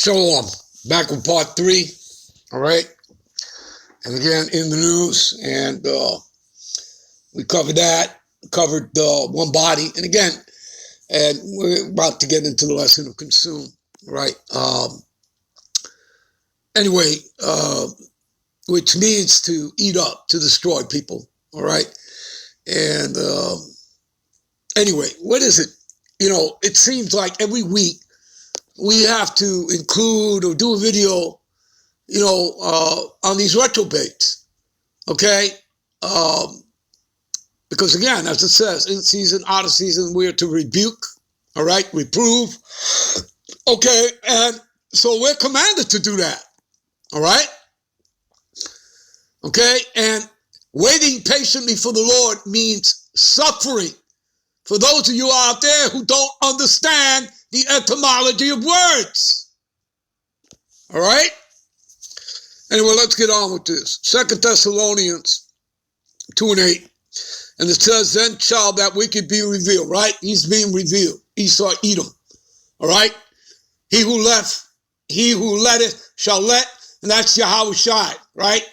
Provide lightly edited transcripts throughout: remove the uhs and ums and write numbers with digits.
Shalom. Back with part 3. All right. And again, in the news. And we covered that. Covered one body. And again, and we're about to get into the lesson of consume. Right. Anyway, which means to eat up, to destroy people. All right. And anyway, what is it? You know, it seems like every week we have to include or do a video, you know, on these retrobates, okay? Because again, as it says, in season, out of season, we are to rebuke, all right, reprove, okay? And so we're commanded to do that, all right? Okay, and waiting patiently for the Lord means suffering. For those of you out there who don't understand the etymology of words. All right? Anyway, let's get on with this. 2 Thessalonians 2:8. And it says, then shall that wicked be revealed, right? He's being revealed. Esau, Edom. All right? He who letteth shall let, and that's Yahweh Shai, right?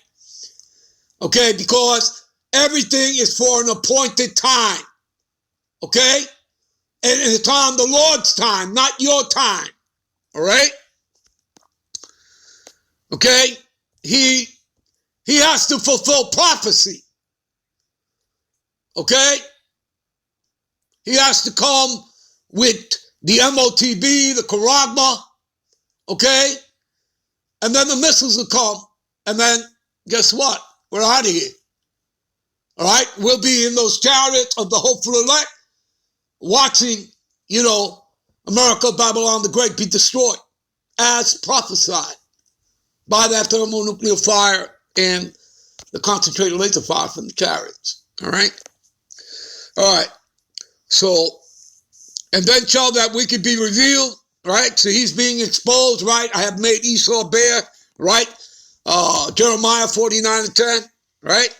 Okay, because everything is for an appointed time. Okay? And in the time, the Lord's time, not your time. All right? Okay? He has to fulfill prophecy. Okay? He has to come with the MOTB, the Karagma. Okay? And then the missiles will come. And then, guess what? We're out of here. All right? We'll be in those chariots of the hopeful elect, watching, you know, America, Babylon the Great be destroyed as prophesied by that thermonuclear fire and the concentrated laser fire from the chariots. All right? All right. So, and then shall that wicked be revealed, right? So he's being exposed, right? I have made Esau bare, right? Jeremiah 49:10, right?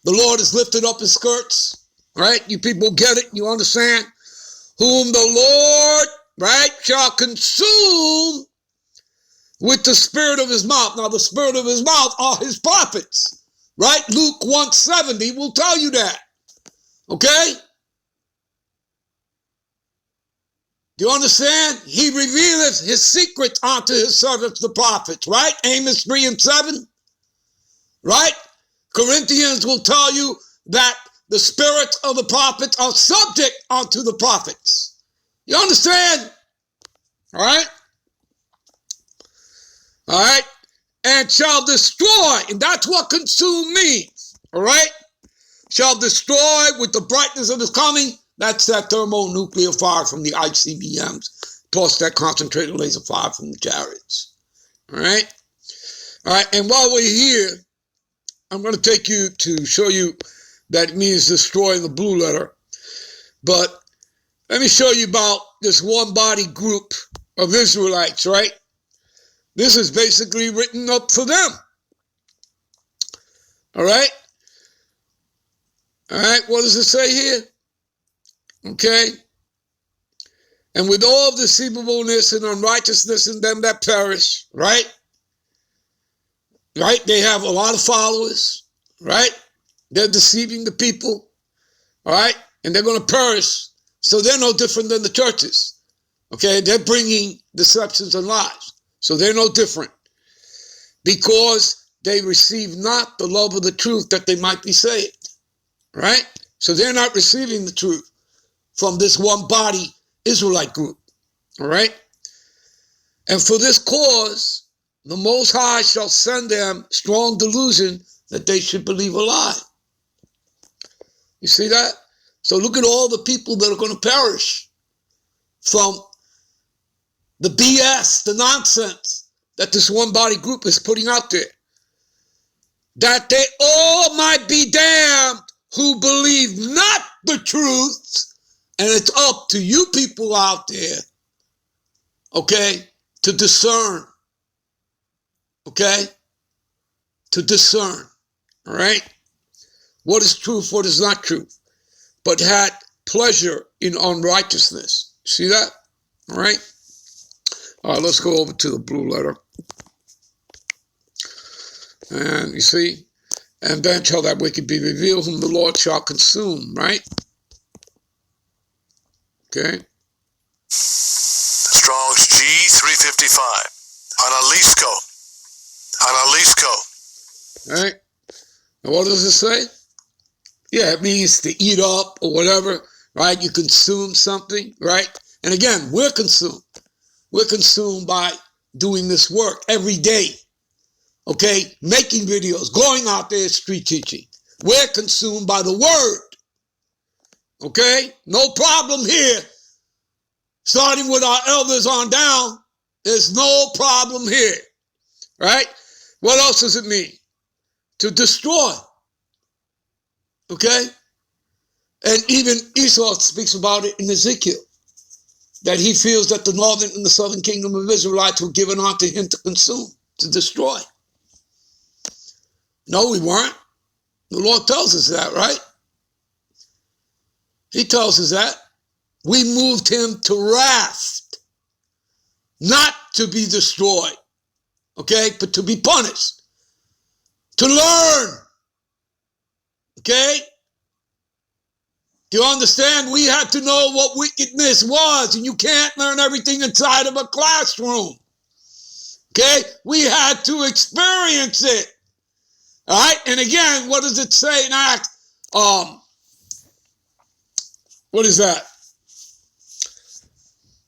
The Lord has lifted up his skirts. Right? You people get it. You understand? Whom the Lord, right, shall consume with the spirit of his mouth. Now, the spirit of his mouth are his prophets. Right? Luke 1:70 will tell you that. Okay? Do you understand? He revealeth his secrets unto his servants, the prophets. Right? Amos 3:7. Right? Corinthians will tell you that the spirits of the prophets are subject unto the prophets. You understand? All right? All right? And shall destroy, and that's what consume means. All right? Shall destroy with the brightness of his coming. That's that thermonuclear fire from the ICBMs, plus that concentrated laser fire from the chariots. All right? All right, and while we're here, I'm going to take you to show you that it means destroy in the blue letter. But let me show you about this one body group of Israelites, right? This is basically written up for them. All right? All right, what does it say here? Okay. And with all deceivableness and unrighteousness in them that perish, right? Right? They have a lot of followers, right? They're deceiving the people, all right? And they're going to perish. So they're no different than the churches, okay? They're bringing deceptions and lies. So they're no different because they receive not the love of the truth that they might be saved, right? So they're not receiving the truth from this one body Israelite group, all right? And for this cause, the Most High shall send them strong delusion that they should believe a lie. You see that? So look at all the people that are going to perish from the BS, the nonsense that this one body group is putting out there. That they all might be damned who believe not the truth. And it's up to you people out there, okay, to discern. Okay? To discern. All right? What is truth, what is not truth, but had pleasure in unrighteousness. See that? All right? All right, let's go over to the blue letter. And you see, and then shall that wicked be revealed, whom the Lord shall consume, right? Okay. Strong's G355. Analisco. All right. And what does it say? Yeah, it means to eat up or whatever, right? You consume something, right? And again, we're consumed. We're consumed by doing this work every day, okay? Making videos, going out there street teaching. We're consumed by the word, okay? No problem here. Starting with our elders on down, there's no problem here, right? What else does it mean? To destroy, okay? And even Esau speaks about it in Ezekiel, that he feels that the northern and the southern kingdom of Israelites were given unto him to consume, to destroy. No, we weren't. The Lord tells us that, right? He tells us that. We moved him to wrath, not to be destroyed, okay, but to be punished, to learn, okay? Do you understand? We had to know what wickedness was, and you can't learn everything inside of a classroom, okay? We had to experience it, all right? And again, what does it say in Acts? What is that?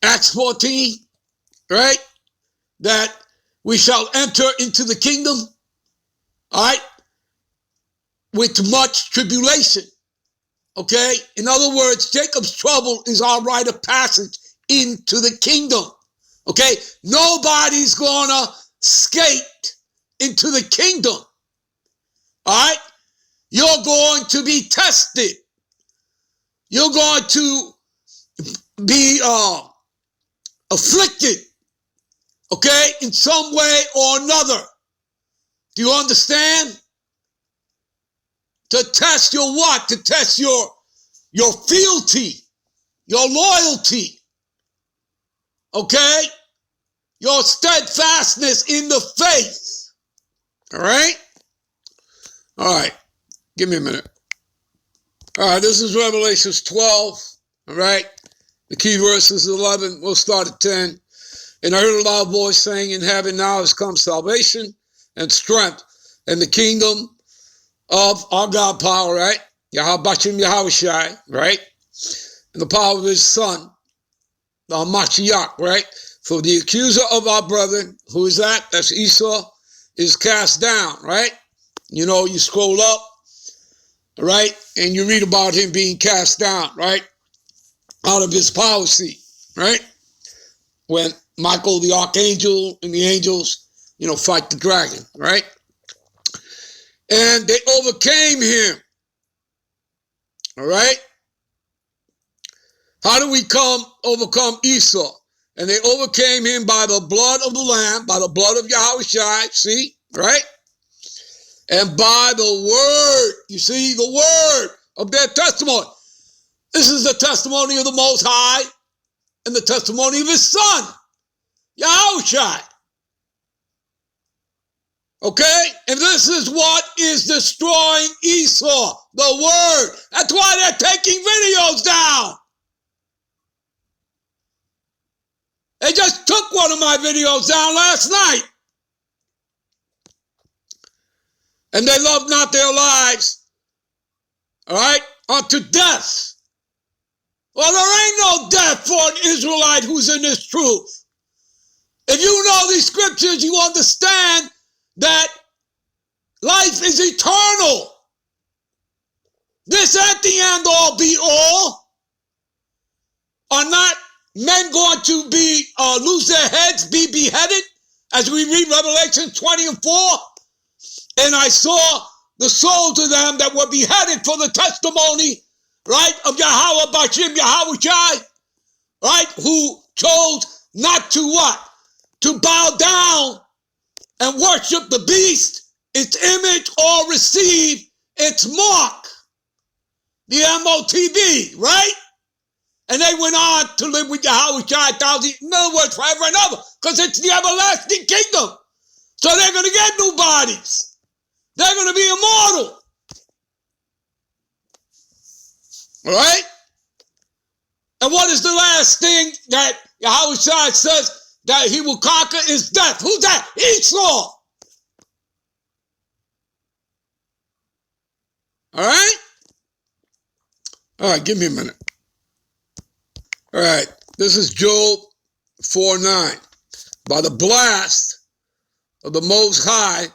Acts 14, right? That we shall enter into the kingdom, all right, with much tribulation, okay? In other words, Jacob's trouble is our rite of passage into the kingdom, okay? Nobody's gonna skate into the kingdom, all right? You're going to be tested. You're going to be afflicted, okay, in some way or another. Do you understand? To test your what? To test your fealty, your loyalty, okay? Your steadfastness in the faith, all right? All right, give me a minute. All right, this is Revelations 12, all right? The key verse is 11. We'll start at 10. And I heard a loud voice saying, in heaven now has come salvation and strength and the kingdom of our God power, right? Yahabashim Yahushai, right? And the power of his son, the Mashiach, right? For the accuser of our brethren, who is that? That's Esau, is cast down, right? You know, you scroll up, right? And you read about him being cast down, right? Out of his power seat, right? When Michael, the archangel, and the angels, you know, fight the dragon, right? And they overcame him, all right? How do we overcome Esau? And they overcame him by the blood of the Lamb, by the blood of Yahushai, see, right? And by the word, you see, the word of their testimony. This is the testimony of the Most High and the testimony of his son, Yahushai. Okay? And this is what is destroying Esau, the word. That's why they're taking videos down. They just took one of my videos down last night. And they love not their lives, all right, unto death. Well, there ain't no death for an Israelite who's in this truth. If you know these scriptures, you understand that life is eternal. This ain't the end all be all. Are not men going to be lose their heads, be beheaded, as we read Revelation 20 and 4? And I saw the souls of them that were beheaded for the testimony, right, of Yahweh Bashim Yahushai, right, who chose not to what? To bow down and worship the beast, its image, or receive its mark, the MOTB, right? And they went on to live with Yahweh 1,000, in other words, forever and ever, because it's the everlasting kingdom. So they're going to get new bodies. They're going to be immortal. All right? And what is the last thing that Yahweh says that he will conquer is death? Who's that? Esau. All right? All right, give me a minute. All right, this is Job 4:9. By the blast of the Most High,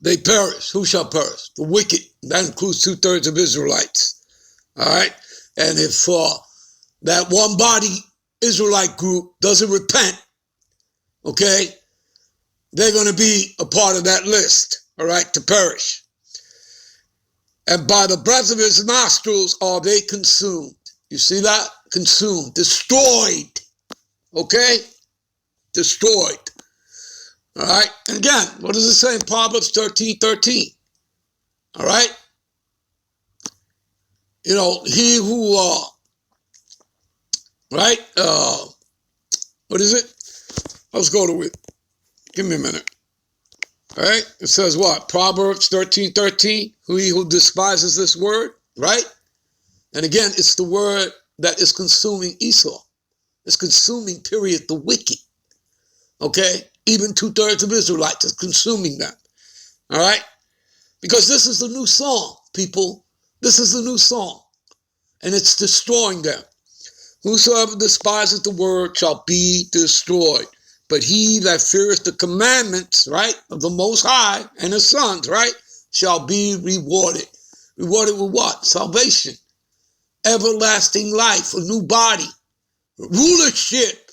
they perish. Who shall perish? The wicked. That includes 2/3 of Israelites. All right? And if that one body Israelite group doesn't repent, okay, they're going to be a part of that list, all right, to perish. And by the breath of his nostrils are they consumed. You see that? Consumed, destroyed, okay? Destroyed. All right? And again, what does it say in Proverbs 13:13? All right? You know, he who, right? What is it? Let's go to it. Give me a minute. All right? It says what? Proverbs 13:13. He who despises this word, right? And again, it's the word that is consuming Esau. It's consuming, period, the wicked. Okay? Even 2/3 of Israelites is consuming them. All right? Because this is the new song, people. This is the new song. And it's destroying them. Whosoever despises the word shall be destroyed. But he that feareth the commandments, right, of the Most High and his sons, right, shall be rewarded. Rewarded with what? Salvation. Everlasting life, a new body, rulership,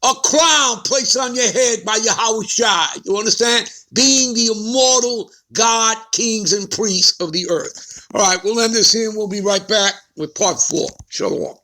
a crown placed on your head by Yahweh Shai. You understand? Being the immortal God, kings, and priests of the earth. All right, we'll end this here and we'll be right back with part 4. Shalom.